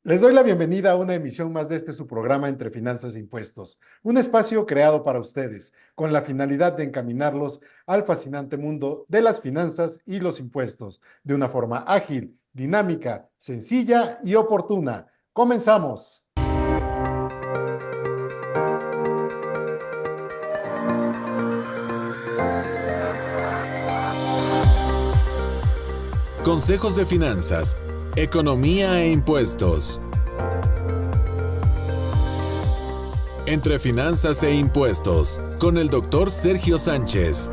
Les doy la bienvenida a una emisión más de su programa Entre Finanzas e Impuestos, un espacio creado para ustedes con la finalidad de encaminarlos al fascinante mundo de las finanzas y los impuestos de una forma ágil, dinámica, sencilla y oportuna. ¡Comenzamos! Consejos de finanzas, economía e impuestos. Entre Finanzas e Impuestos, con el doctor Sergio Sánchez.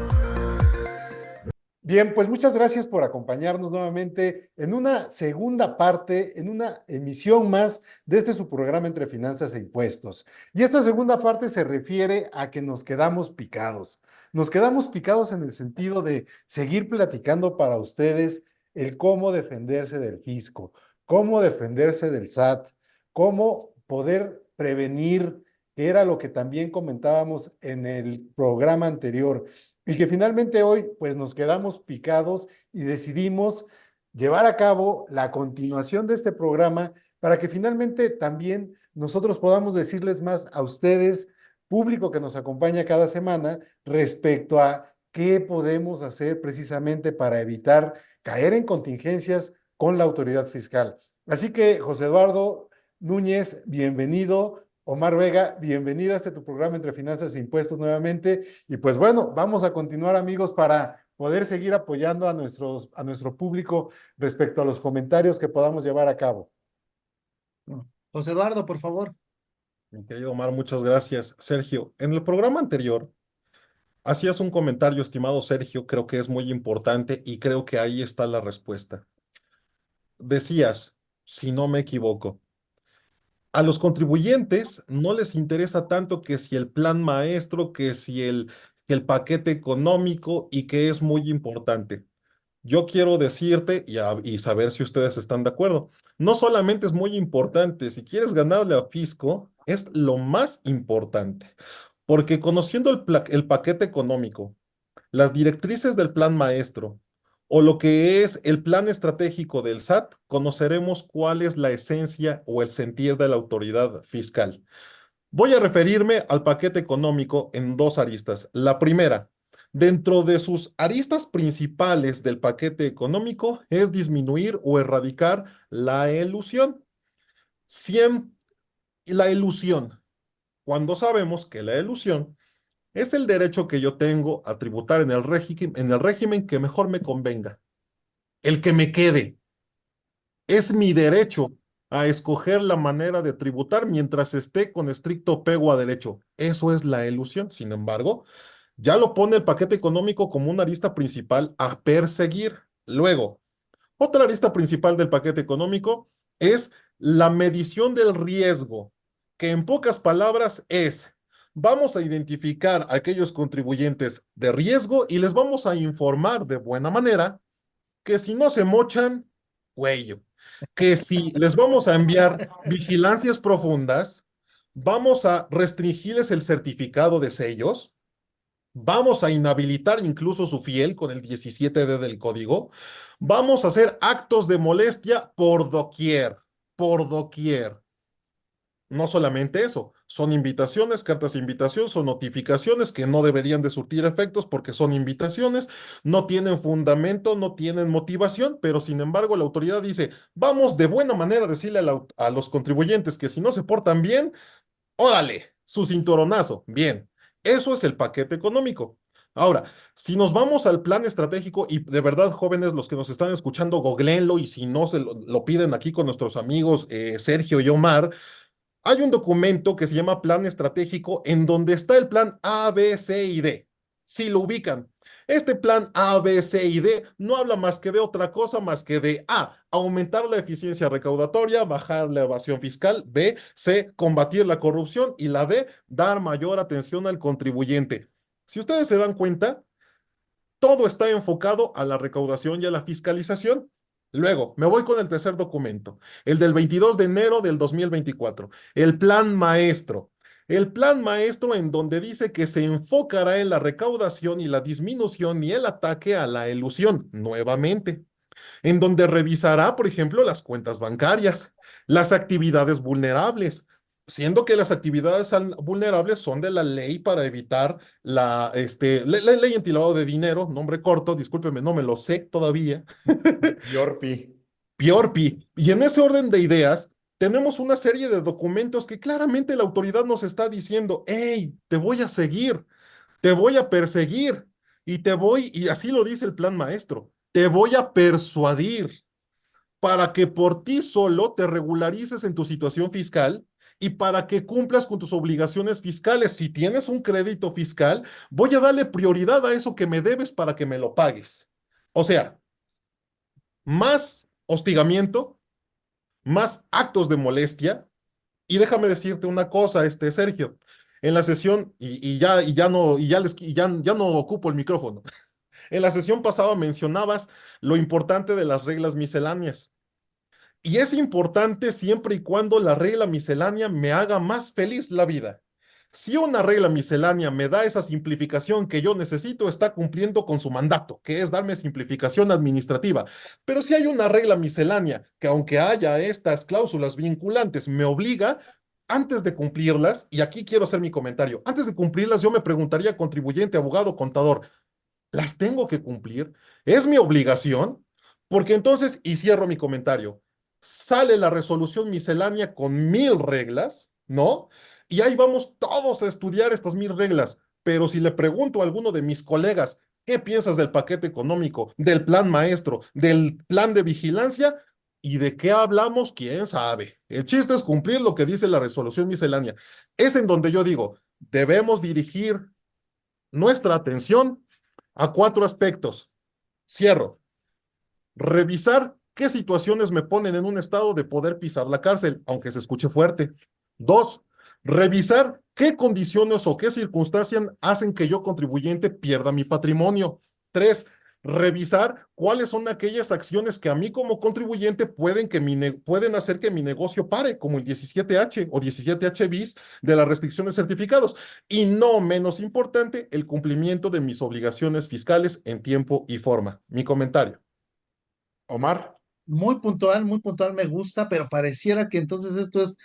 Bien, pues muchas gracias por acompañarnos nuevamente en una segunda parte, en una emisión más de su programa Entre Finanzas e Impuestos. Y esta segunda parte se refiere a que nos quedamos picados. Nos quedamos picados en el sentido de seguir platicando para ustedes el cómo defenderse del fisco, cómo defenderse del SAT, cómo poder prevenir, que era lo que también comentábamos en el programa anterior y que finalmente hoy pues nos quedamos picados y decidimos llevar a cabo la continuación de este programa para que finalmente también nosotros podamos decirles más a ustedes, público que nos acompaña cada semana, respecto a qué podemos hacer precisamente para evitar caer en contingencias con la autoridad fiscal. Así que, José Eduardo Núñez, bienvenido. Omar Vega, bienvenida a tu programa Entre Finanzas e Impuestos nuevamente. Y pues bueno, vamos a continuar, amigos, para poder seguir apoyando a nuestro público respecto a los comentarios que podamos llevar a cabo. José Eduardo, por favor. Mi querido Omar, muchas gracias. Sergio, en el programa anterior hacías un comentario, estimado Sergio, creo que es muy importante y creo que ahí está la respuesta. Decías, si no me equivoco, a los contribuyentes no les interesa tanto que si el plan maestro, que el paquete económico y que es muy importante. Yo quiero decirte y saber si ustedes están de acuerdo. No solamente es muy importante, si quieres ganarle a Fisco, es lo más importante. Porque conociendo el paquete económico, las directrices del plan maestro o lo que es el plan estratégico del SAT, conoceremos cuál es la esencia o el sentir de la autoridad fiscal. Voy a referirme al paquete económico en dos aristas. La primera, dentro de sus aristas principales del paquete económico es disminuir o erradicar la elusión. La elusión, cuando sabemos que la elusión es el derecho que yo tengo a tributar en el régimen que mejor me convenga, el que me quede. Es mi derecho a escoger la manera de tributar mientras esté con estricto apego a derecho. Eso es la elusión. Sin embargo, ya lo pone el paquete económico como una arista principal a perseguir. Luego, otra arista principal del paquete económico es la medición del riesgo, que en pocas palabras es, vamos a identificar a aquellos contribuyentes de riesgo y les vamos a informar de buena manera que si no se mochan, cuello. Que si les vamos a enviar vigilancias profundas, vamos a restringirles el certificado de sellos, vamos a inhabilitar incluso su fiel con el 17D del código, vamos a hacer actos de molestia por doquier, por doquier. No solamente eso, son invitaciones, cartas de invitación, son notificaciones que no deberían de surtir efectos porque son invitaciones, no tienen fundamento, no tienen motivación, pero sin embargo la autoridad dice, vamos de buena manera a decirle a los contribuyentes que si no se portan bien, órale, su cinturonazo, bien. Eso es el paquete económico. Ahora, si nos vamos al plan estratégico, y de verdad, jóvenes, los que nos están escuchando, googleenlo, y si no, lo piden aquí con nuestros amigos Sergio y Omar, hay un documento que se llama Plan Estratégico en donde está el plan A, B, C y D. Si lo ubican. Este plan A, B, C y D no habla más que de otra cosa más que de A, aumentar la eficiencia recaudatoria, bajar la evasión fiscal, B, C, combatir la corrupción y la D, dar mayor atención al contribuyente. Si ustedes se dan cuenta, todo está enfocado a la recaudación y a la fiscalización. Luego, me voy con el tercer documento, el del 22 de enero del 2024, el plan maestro. El plan maestro en donde dice que se enfocará en la recaudación y la disminución y el ataque a la elusión. Nuevamente, en donde revisará, por ejemplo, las cuentas bancarias, las actividades vulnerables, siendo que las actividades vulnerables son de la ley para evitar la ley antilavado de dinero, nombre corto, discúlpeme, no me lo sé todavía. Yorpi. PIORPI. Y en ese orden de ideas, tenemos una serie de documentos que claramente la autoridad nos está diciendo, hey, te voy a seguir, te voy a perseguir y así lo dice el plan maestro, te voy a persuadir para que por ti solo te regularices en tu situación fiscal y para que cumplas con tus obligaciones fiscales. Si tienes un crédito fiscal, voy a darle prioridad a eso que me debes para que me lo pagues. O sea, más hostigamiento, más actos de molestia. Y déjame decirte una cosa, Sergio, en la sesión, ya no ocupo el micrófono. En la sesión pasada mencionabas lo importante de las reglas misceláneas. Y es importante siempre y cuando la regla miscelánea me haga más feliz la vida. Si una regla miscelánea me da esa simplificación que yo necesito, está cumpliendo con su mandato, que es darme simplificación administrativa. Pero si hay una regla miscelánea que aunque haya estas cláusulas vinculantes, me obliga, antes de cumplirlas, y aquí quiero hacer mi comentario, antes de cumplirlas yo me preguntaría, contribuyente, abogado, contador, ¿las tengo que cumplir? ¿Es mi obligación? Porque entonces, y cierro mi comentario, sale la resolución miscelánea con 1000 reglas, ¿no? Y ahí vamos todos a estudiar estas 1000 reglas. Pero si le pregunto a alguno de mis colegas, ¿qué piensas del paquete económico, del plan maestro, del plan de vigilancia? ¿Y de qué hablamos? ¿Quién sabe? El chiste es cumplir lo que dice la resolución miscelánea. Es en donde yo digo, debemos dirigir nuestra atención a 4 aspectos. Cierro. Revisar qué situaciones me ponen en un estado de poder pisar la cárcel, aunque se escuche fuerte. 2. Revisar qué condiciones o qué circunstancias hacen que yo contribuyente pierda mi patrimonio. 3. Revisar cuáles son aquellas acciones que a mí como contribuyente pueden hacer que mi negocio pare, como el 17H o 17H bis de las restricciones certificados. Y no menos importante, el cumplimiento de mis obligaciones fiscales en tiempo y forma. Mi comentario. Omar. Muy puntual, me gusta, pero pareciera que entonces esto es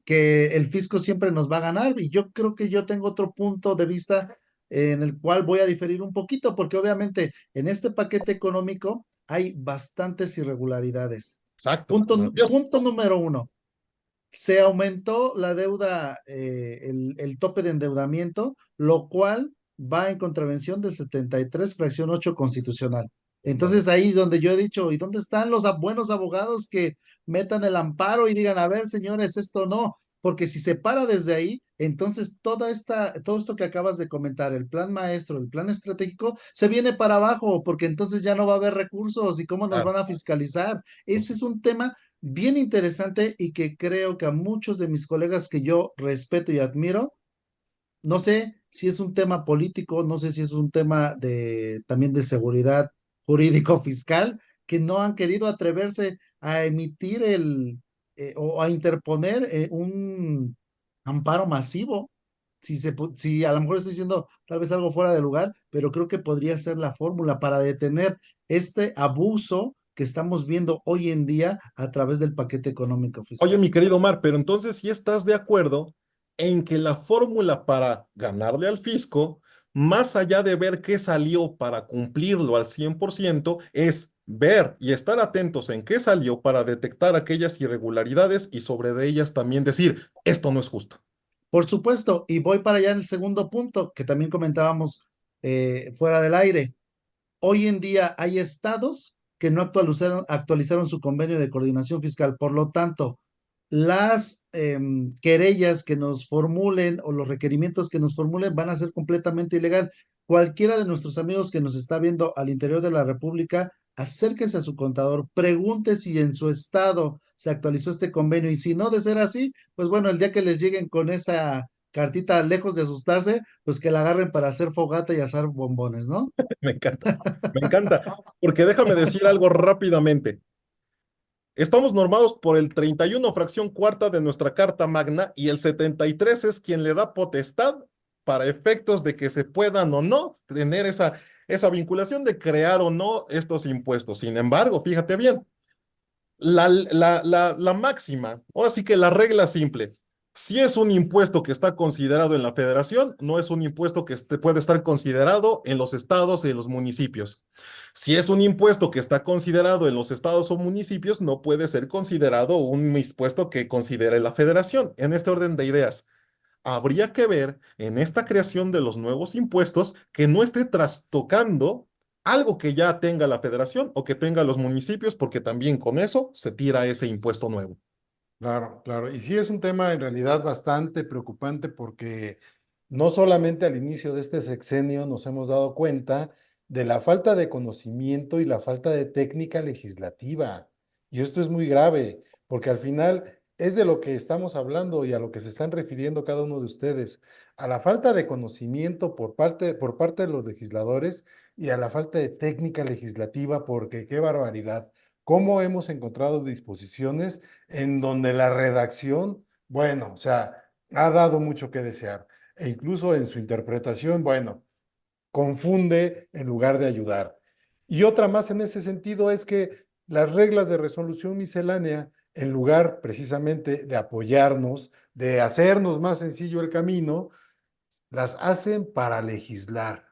que el fisco siempre nos va a ganar y yo creo que yo tengo otro punto de vista en el cual voy a diferir un poquito, porque obviamente en este paquete económico hay bastantes irregularidades. Exacto. Maravilloso. Punto número uno, se aumentó la deuda, el tope de endeudamiento, lo cual va en contravención del 73 fracción 8 constitucional. Entonces ahí donde yo he dicho, ¿y dónde están los buenos abogados que metan el amparo y digan, a ver, señores, esto no? Porque si se para desde ahí, entonces todo esto que acabas de comentar, el plan maestro, el plan estratégico, se viene para abajo, porque entonces ya no va a haber recursos y cómo nos Claro. van a fiscalizar. Ese es un tema bien interesante y que creo que a muchos de mis colegas que yo respeto y admiro, no sé si es un tema político, no sé si es un tema de también de seguridad jurídico fiscal, que no han querido atreverse a emitir o a interponer un amparo masivo. Si a lo mejor estoy diciendo tal vez algo fuera de lugar, pero creo que podría ser la fórmula para detener este abuso que estamos viendo hoy en día a través del paquete económico Oye, fiscal. mi querido Omar, pero entonces sí estás de acuerdo en que la fórmula para ganarle al fisco, más allá de ver qué salió para cumplirlo al 100%, es ver y estar atentos en qué salió para detectar aquellas irregularidades y sobre de ellas también decir, esto no es justo. Por supuesto, y voy para allá en el segundo punto que también comentábamos fuera del aire. Hoy en día hay estados que no actualizaron su convenio de coordinación fiscal. Por lo tanto, las querellas que nos formulen o los requerimientos que nos formulen van a ser completamente ilegal. Cualquiera de nuestros amigos que nos está viendo al interior de la República, acérquese a su contador, pregunte si en su estado se actualizó este convenio y si no, de ser así, pues bueno, el día que les lleguen con esa cartita, lejos de asustarse, pues que la agarren para hacer fogata y asar bombones, ¿no? Me encanta, porque déjame decir algo rápidamente. Estamos normados por el 31 fracción cuarta de nuestra Carta Magna y el 73 es quien le da potestad para efectos de que se puedan o no tener esa vinculación de crear o no estos impuestos. Sin embargo, fíjate bien, la máxima, ahora sí que la regla simple, si es un impuesto que está considerado en la federación, no es un impuesto que puede estar considerado en los estados y en los municipios. Si es un impuesto que está considerado en los estados o municipios, no puede ser considerado un impuesto que considere la federación. En este orden de ideas, habría que ver en esta creación de los nuevos impuestos que no esté trastocando algo que ya tenga la federación o que tenga los municipios, porque también con eso se tira ese impuesto nuevo. Claro, claro. Y sí es un tema en realidad bastante preocupante porque no solamente al inicio de este sexenio nos hemos dado cuenta de la falta de conocimiento y la falta de técnica legislativa. Y esto es muy grave porque al final es de lo que estamos hablando y a lo que se están refiriendo cada uno de ustedes, a la falta de conocimiento por parte de los legisladores y a la falta de técnica legislativa porque qué barbaridad. ¿Cómo hemos encontrado disposiciones en donde la redacción, bueno, o sea, ha dado mucho que desear, e incluso en su interpretación, bueno, confunde en lugar de ayudar? Y otra más en ese sentido es que las reglas de resolución miscelánea, en lugar precisamente de apoyarnos, de hacernos más sencillo el camino, las hacen para legislar.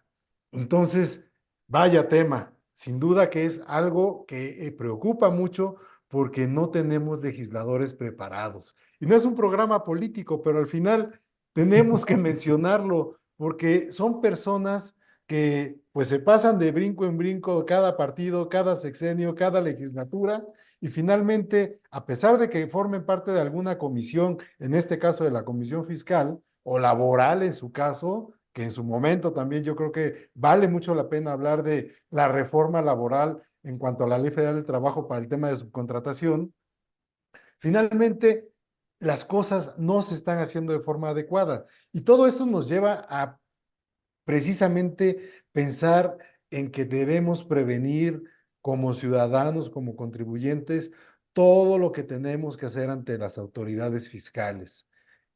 Entonces, vaya tema, sin duda que es algo que preocupa mucho porque no tenemos legisladores preparados. Y no es un programa político, pero al final tenemos que mencionarlo porque son personas que pues se pasan de brinco en brinco cada partido, cada sexenio, cada legislatura y finalmente, a pesar de que formen parte de alguna comisión, en este caso de la Comisión Fiscal, o laboral en su caso, que en su momento también yo creo que vale mucho la pena hablar de la reforma laboral en cuanto a la Ley Federal del Trabajo para el tema de subcontratación. Finalmente, las cosas no se están haciendo de forma adecuada y todo esto nos lleva a precisamente pensar en que debemos prevenir como ciudadanos, como contribuyentes, todo lo que tenemos que hacer ante las autoridades fiscales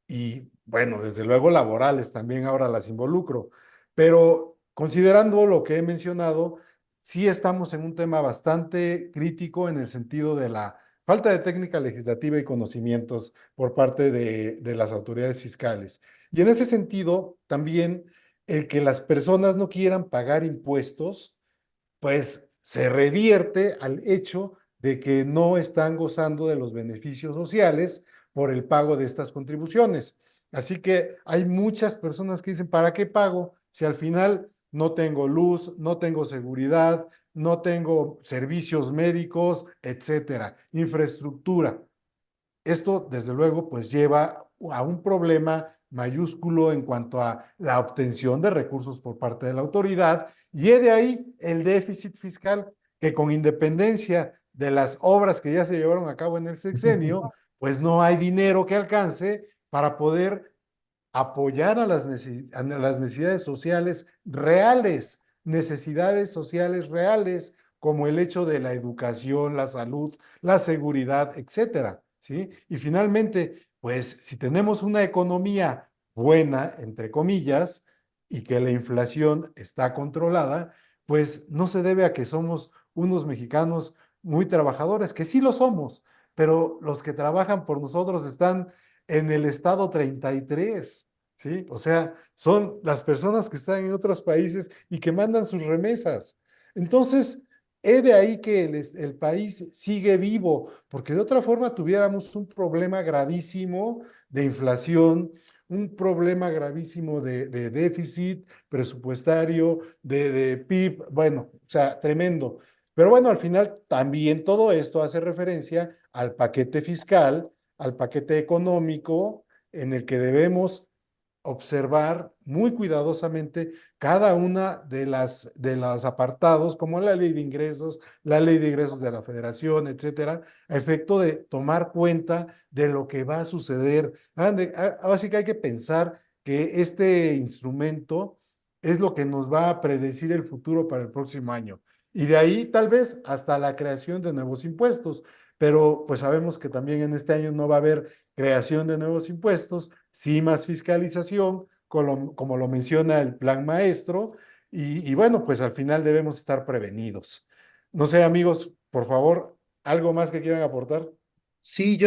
y bueno, desde luego laborales también ahora las involucro, pero considerando lo que he mencionado, sí estamos en un tema bastante crítico en el sentido de la falta de técnica legislativa y conocimientos por parte de las autoridades fiscales. Y en ese sentido, también el que las personas no quieran pagar impuestos pues se revierte al hecho de que no están gozando de los beneficios sociales por el pago de estas contribuciones. Así que hay muchas personas que dicen, ¿para qué pago si al final no tengo luz, no tengo seguridad, no tengo servicios médicos, etcétera, infraestructura? Esto, desde luego, pues lleva a un problema mayúsculo en cuanto a la obtención de recursos por parte de la autoridad y de ahí el déficit fiscal que con independencia de las obras que ya se llevaron a cabo en el sexenio, pues no hay dinero que alcance para poder apoyar a las necesidades sociales reales, necesidades sociales reales, como el hecho de la educación, la salud, la seguridad, etcétera, ¿sí? Y finalmente, pues si tenemos una economía buena, entre comillas, y que la inflación está controlada, pues no se debe a que somos unos mexicanos muy trabajadores, que sí lo somos, pero los que trabajan por nosotros están en el estado 33, ¿sí? O sea, son las personas que están en otros países y que mandan sus remesas. Entonces, he de ahí que el país sigue vivo, porque de otra forma tuviéramos un problema gravísimo de inflación, un problema gravísimo de déficit presupuestario, de PIB, bueno, o sea, tremendo. Pero bueno, al final también todo esto hace referencia al paquete fiscal, al paquete económico en el que debemos observar muy cuidadosamente cada una de los apartados, como la ley de ingresos, la ley de ingresos de la federación, etcétera, a efecto de tomar cuenta de lo que va a suceder. Así que hay que pensar que este instrumento es lo que nos va a predecir el futuro para el próximo año. Y de ahí tal vez hasta la creación de nuevos impuestos. Pero pues sabemos que también en este año no va a haber creación de nuevos impuestos, sí más fiscalización, como lo menciona el plan maestro, y bueno, pues al final debemos estar prevenidos. No sé, amigos, por favor, ¿algo más que quieran aportar? Sí,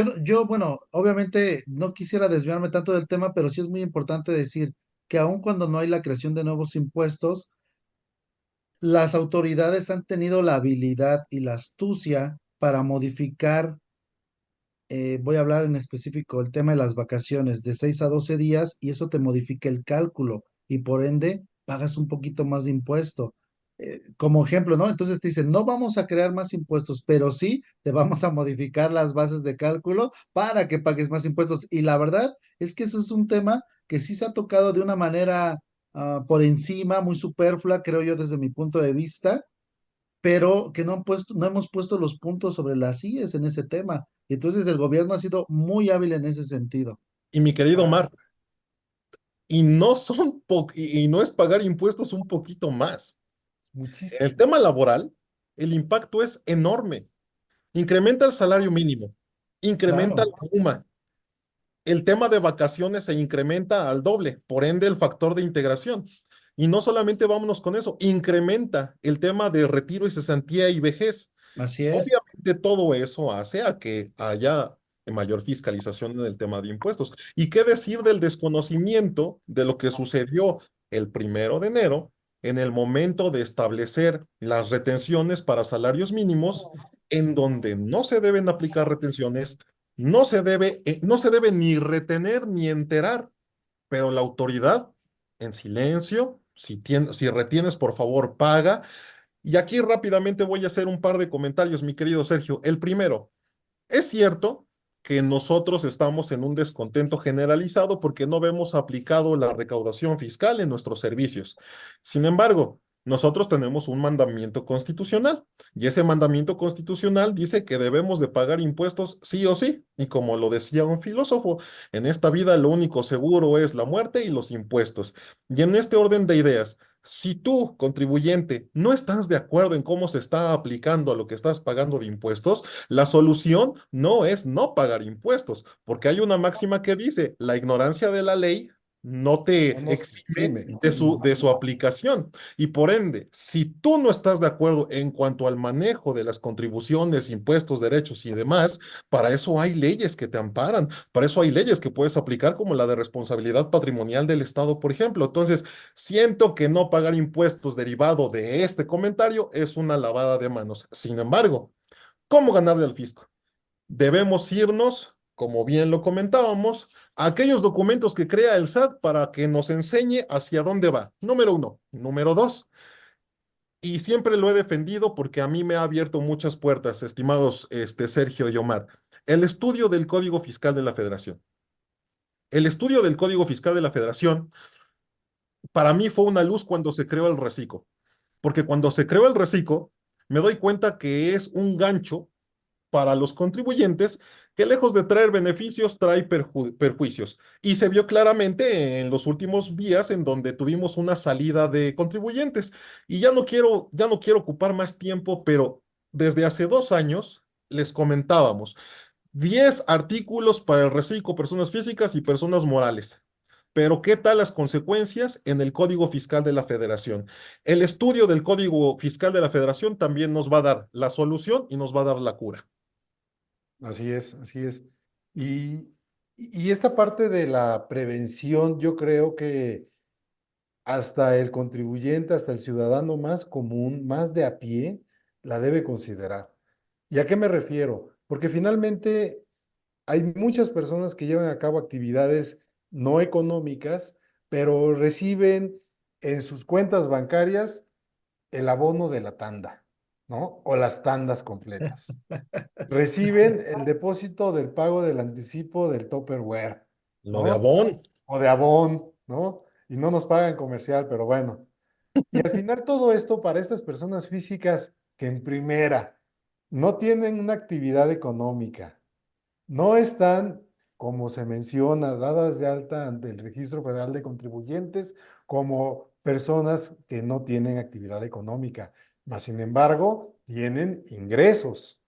bueno, obviamente no quisiera desviarme tanto del tema, pero sí es muy importante decir que aun cuando no hay la creación de nuevos impuestos, las autoridades han tenido la habilidad y la astucia para modificar, voy a hablar en específico el tema de las vacaciones, de 6 a 12 días, y eso te modifica el cálculo y por ende pagas un poquito más de impuesto. Como ejemplo, ¿no? Entonces te dicen, no vamos a crear más impuestos, pero sí te vamos a modificar las bases de cálculo para que pagues más impuestos. Y la verdad es que eso es un tema que sí se ha tocado de una manera por encima, muy superflua, creo yo, desde mi punto de vista, pero que no hemos puesto los puntos sobre las IES en ese tema. Y entonces el gobierno ha sido muy hábil en ese sentido. Y mi querido Ah, Omar, y no son y no es pagar impuestos un poquito más. En el muchísimo, tema laboral, el impacto es enorme. Incrementa el salario mínimo, incrementa Claro, la UMA, el tema de vacaciones se incrementa al doble, por ende el factor de integración. Y no solamente vámonos con eso, incrementa el tema de retiro y cesantía y vejez. así es. Obviamente todo eso hace a que haya mayor fiscalización en el tema de impuestos. ¿Y qué decir del desconocimiento de lo que sucedió el 1 de enero en el momento de establecer las retenciones para salarios mínimos, en donde no se deben aplicar retenciones, no se debe ni retener ni enterar, pero la autoridad en silencio, si retienes, por favor, paga. Y aquí rápidamente voy a hacer un par de comentarios, mi querido Sergio. El primero, es cierto que nosotros estamos en un descontento generalizado porque no vemos aplicado la recaudación fiscal en nuestros servicios. Sin embargo, nosotros tenemos un mandamiento constitucional y ese mandamiento constitucional dice que debemos de pagar impuestos sí o sí. Y como lo decía un filósofo, en esta vida lo único seguro es la muerte y los impuestos. Y en este orden de ideas, si tú, contribuyente, no estás de acuerdo en cómo se está aplicando a lo que estás pagando de impuestos, la solución no es no pagar impuestos, porque hay una máxima que dice, la ignorancia de la ley no no te nos exime exime. de su aplicación. Y por ende, si tú no estás de acuerdo en cuanto al manejo de las contribuciones, impuestos, derechos y demás, para eso hay leyes que te amparan, para eso hay leyes que puedes aplicar como la de responsabilidad patrimonial del Estado, por ejemplo. Entonces, siento que no pagar impuestos derivado de este comentario es una lavada de manos. Sin embargo, ¿cómo ganarle al fisco? Debemos irnos, como bien lo comentábamos, a aquellos documentos que crea el SAT para que nos enseñe hacia dónde va. Número uno. Número dos, y siempre lo he defendido porque a mí me ha abierto muchas puertas, estimados Sergio y Omar. El estudio del Código Fiscal de la Federación. El estudio del Código Fiscal de la Federación, para mí fue una luz cuando se creó el reciclo. Porque cuando se creó el reciclo, me doy cuenta que es un gancho para los contribuyentes que lejos de traer beneficios, trae perjuicios. Y se vio claramente en los últimos días en donde tuvimos una salida de contribuyentes. Y ya no quiero ocupar más tiempo, pero desde hace 2 años les comentábamos 10 artículos para el reciclo, personas físicas y personas morales. Pero ¿qué tal las consecuencias en el Código Fiscal de la Federación? El estudio del Código Fiscal de la Federación también nos va a dar la solución y nos va a dar la cura. Así es, así es. Y esta parte de la prevención, yo creo que hasta el contribuyente, hasta el ciudadano más común, más de a pie, la debe considerar. ¿Y a qué me refiero? Porque finalmente hay muchas personas que llevan a cabo actividades no económicas, pero reciben en sus cuentas bancarias el abono de la tanda, ¿no? O las tandas completas. Reciben el depósito del pago del anticipo del Tupperware, Lo de ¿no? Avon, O de Avon, ¿no? Y no nos pagan comercial, pero bueno. Y al final todo esto para estas personas físicas que en primera no tienen una actividad económica, no están, como se menciona, dadas de alta ante el Registro Federal de Contribuyentes como personas que no tienen actividad económica, mas sin embargo tienen ingresos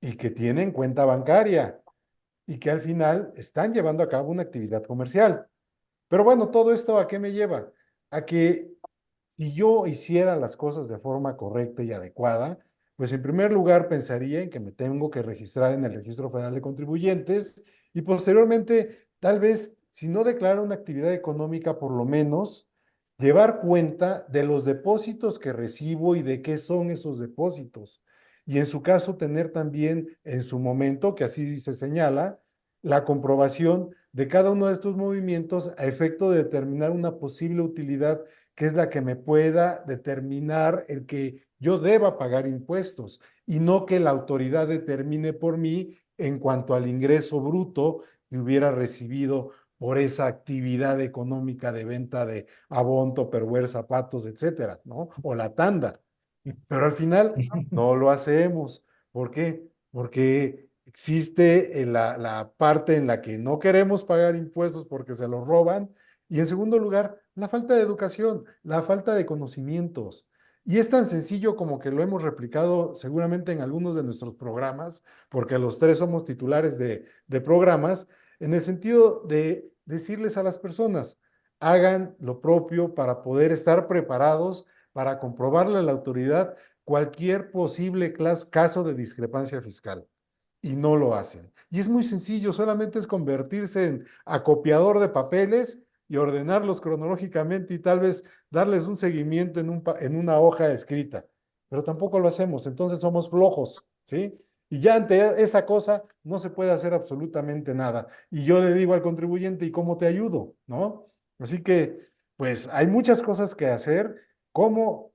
y que tienen cuenta bancaria y que al final están llevando a cabo una actividad comercial. Pero bueno, todo esto ¿a qué me lleva? A que si yo hiciera las cosas de forma correcta y adecuada, pues en primer lugar pensaría en que me tengo que registrar en el Registro Federal de Contribuyentes y posteriormente, tal vez, si no declaro una actividad económica, por lo menos llevar cuenta de los depósitos que recibo y de qué son esos depósitos. Y en su caso, tener también en su momento, que así se señala, la comprobación de cada uno de estos movimientos a efecto de determinar una posible utilidad que es la que me pueda determinar el que yo deba pagar impuestos y no que la autoridad determine por mí en cuanto al ingreso bruto que hubiera recibido por esa actividad económica de venta de Avon, Tupperware, zapatos, etcétera, ¿no? O la tanda. Pero al final no lo hacemos. ¿Por qué? Porque existe la parte en la que no queremos pagar impuestos porque se los roban. Y en segundo lugar, la falta de educación, la falta de conocimientos. Y es tan sencillo como que lo hemos replicado seguramente en algunos de nuestros programas, porque los tres somos titulares de programas, en el sentido de decirles a las personas, hagan lo propio para poder estar preparados para comprobarle a la autoridad cualquier posible caso de discrepancia fiscal. Y no lo hacen. Y es muy sencillo, solamente es convertirse en acopiador de papeles y ordenarlos cronológicamente y tal vez darles un seguimiento en una hoja escrita. Pero tampoco lo hacemos, entonces somos flojos, ¿sí? Y ya ante esa cosa no se puede hacer absolutamente nada. Y yo le digo al contribuyente, ¿y cómo te ayudo? ¿No? Así que, pues hay muchas cosas que hacer como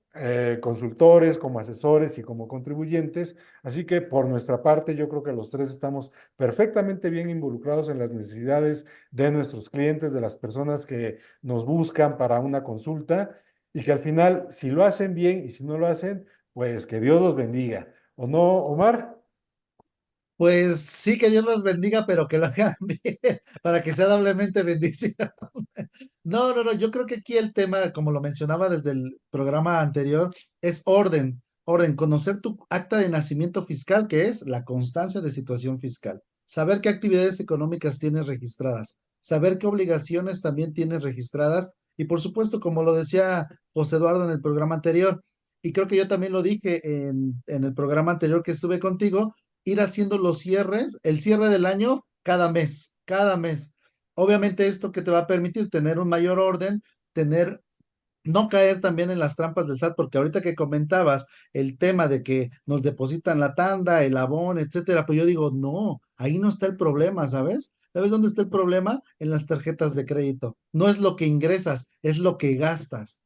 consultores, como asesores y como contribuyentes. Así que por nuestra parte, yo creo que los tres estamos perfectamente bien involucrados en las necesidades de nuestros clientes, de las personas que nos buscan para una consulta y que al final, si lo hacen bien y si no lo hacen, pues que Dios los bendiga. ¿O no, Omar? Pues sí, que Dios los bendiga, pero que lo hagan bien, para que sea doblemente bendición. No, no, no, yo creo que aquí el tema, como lo mencionaba desde el programa anterior, es orden, orden, conocer tu acta de nacimiento fiscal, que es la constancia de situación fiscal, saber qué actividades económicas tienes registradas, saber qué obligaciones también tienes registradas y por supuesto, como lo decía José Eduardo en el programa anterior, y creo que yo también lo dije en el programa anterior que estuve contigo, ir haciendo los cierres, el cierre del año cada mes, cada mes. Obviamente esto que te va a permitir tener un mayor orden, tener, no caer también en las trampas del SAT, porque ahorita que comentabas el tema de que nos depositan la tanda, el abón, etcétera, pues yo digo, no, ahí no está el problema, ¿sabes? ¿Sabes dónde está el problema? En las tarjetas de crédito. No es lo que ingresas, es lo que gastas.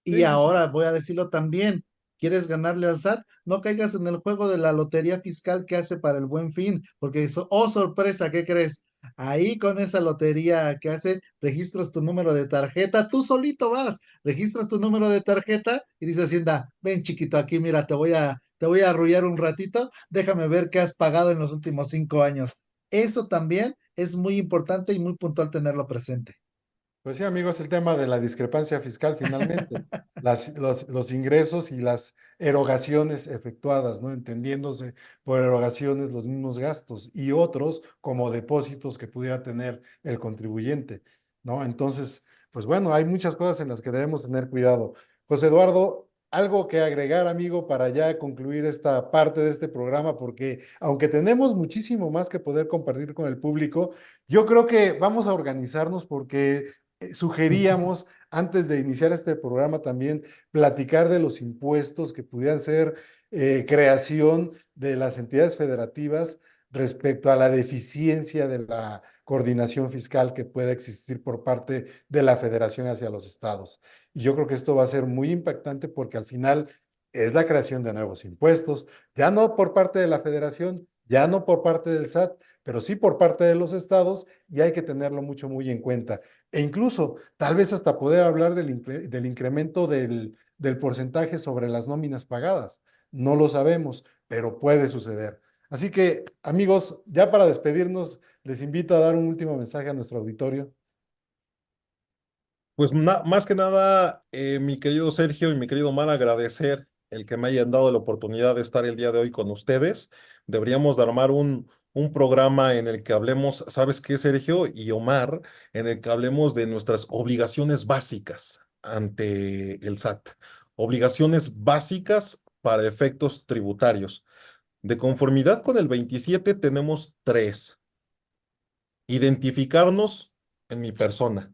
Y Sí, sí, sí. ahora voy a decirlo también, ¿quieres ganarle al SAT? No caigas en el juego de la lotería fiscal que hace para el Buen Fin, porque eso, oh sorpresa, ¿qué crees? Ahí con esa lotería que hace, registras tu número de tarjeta, tú solito vas, registras tu número de tarjeta y dice Hacienda, ven chiquito, aquí mira, te voy a arrullar un ratito, déjame ver qué has pagado en los últimos 5 años. Eso también es muy importante y muy puntual tenerlo presente. Pues sí, amigos, el tema de la discrepancia fiscal finalmente, los ingresos y las erogaciones efectuadas, ¿no? Entendiéndose por erogaciones los mismos gastos y otros como depósitos que pudiera tener el contribuyente, ¿no? Entonces, pues bueno, hay muchas cosas en las que debemos tener cuidado. José Eduardo, algo que agregar, amigo, para ya concluir esta parte de este programa, porque aunque tenemos muchísimo más que poder compartir con el público, yo creo que vamos a organizarnos porque sugeríamos antes de iniciar este programa también platicar de los impuestos que pudieran ser creación de las entidades federativas respecto a la deficiencia de la coordinación fiscal que pueda existir por parte de la federación hacia los estados. Y yo creo que esto va a ser muy impactante porque al final es la creación de nuevos impuestos, ya no por parte de la federación, ya no por parte del SAT, pero sí por parte de los estados y hay que tenerlo mucho, muy en cuenta. E incluso tal vez hasta poder hablar del incremento del porcentaje sobre las nóminas pagadas. No lo sabemos, pero puede suceder. Así que, amigos, ya para despedirnos, les invito a dar un último mensaje a nuestro auditorio. Pues más que nada, mi querido Sergio y mi querido Omar, agradecer el que me hayan dado la oportunidad de estar el día de hoy con ustedes. Deberíamos de armar un programa en el que hablemos, ¿sabes qué, Sergio y Omar? En el que hablemos de nuestras obligaciones básicas ante el SAT. Obligaciones básicas para efectos tributarios. De conformidad con el 27 tenemos 3. Identificarnos en mi persona,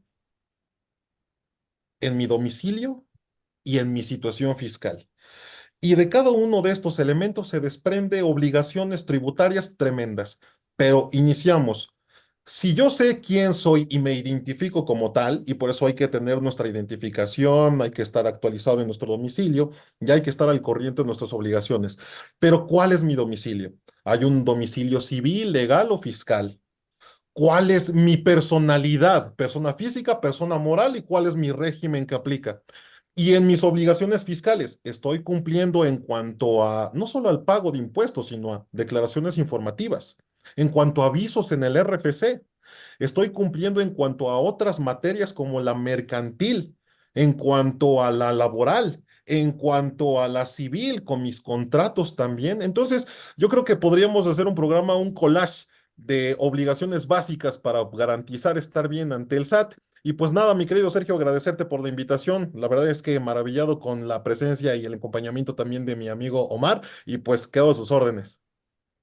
en mi domicilio y en mi situación fiscal. Y de cada uno de estos elementos se desprende obligaciones tributarias tremendas. Pero iniciamos. Si yo sé quién soy y me identifico como tal, y por eso hay que tener nuestra identificación, hay que estar actualizado en nuestro domicilio y hay que estar al corriente de nuestras obligaciones. Pero ¿cuál es mi domicilio? ¿Hay un domicilio civil, legal o fiscal? ¿Cuál es mi personalidad? Persona física, persona moral y cuál es mi régimen que aplica. Y en mis obligaciones fiscales, estoy cumpliendo en cuanto a no solo al pago de impuestos, sino a declaraciones informativas, en cuanto a avisos en el RFC. Estoy cumpliendo en cuanto a otras materias como la mercantil, en cuanto a la laboral, en cuanto a la civil, con mis contratos también. Entonces, yo creo que podríamos hacer un programa, un collage de obligaciones básicas para garantizar estar bien ante el SAT. Y pues nada, mi querido Sergio, agradecerte por la invitación. La verdad es que maravillado con la presencia y el acompañamiento también de mi amigo Omar, y pues quedo a sus órdenes.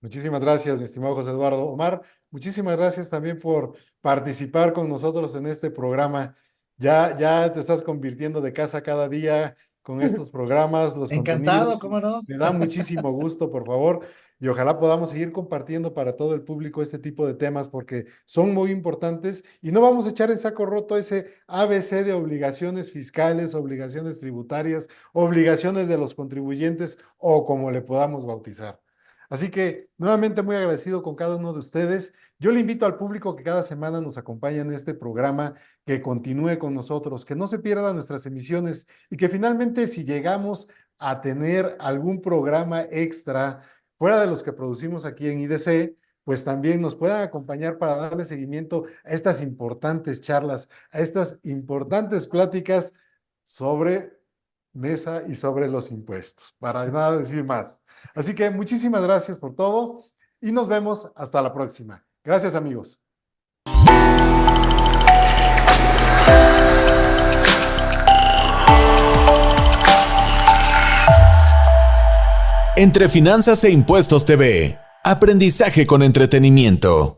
Muchísimas gracias, mi estimado José Eduardo. Omar, muchísimas gracias también por participar con nosotros en este programa. Ya te estás convirtiendo de casa cada día con estos programas, los Encantado, contenidos. ¿cómo no? Me da muchísimo gusto, por favor, y ojalá podamos seguir compartiendo para todo el público este tipo de temas porque son muy importantes y no vamos a echar en saco roto ese ABC de obligaciones fiscales, obligaciones tributarias, obligaciones de los contribuyentes o como le podamos bautizar. Así que nuevamente muy agradecido con cada uno de ustedes. Yo le invito al público que cada semana nos acompañe en este programa, que continúe con nosotros, que no se pierdan nuestras emisiones y que finalmente si llegamos a tener algún programa extra fuera de los que producimos aquí en IDC, pues también nos puedan acompañar para darle seguimiento a estas importantes charlas, a estas importantes pláticas sobre mesa y sobre los impuestos, para nada decir más. Así que muchísimas gracias por todo y nos vemos hasta la próxima. Gracias, amigos. Entre Finanzas e Impuestos TV. Aprendizaje con entretenimiento.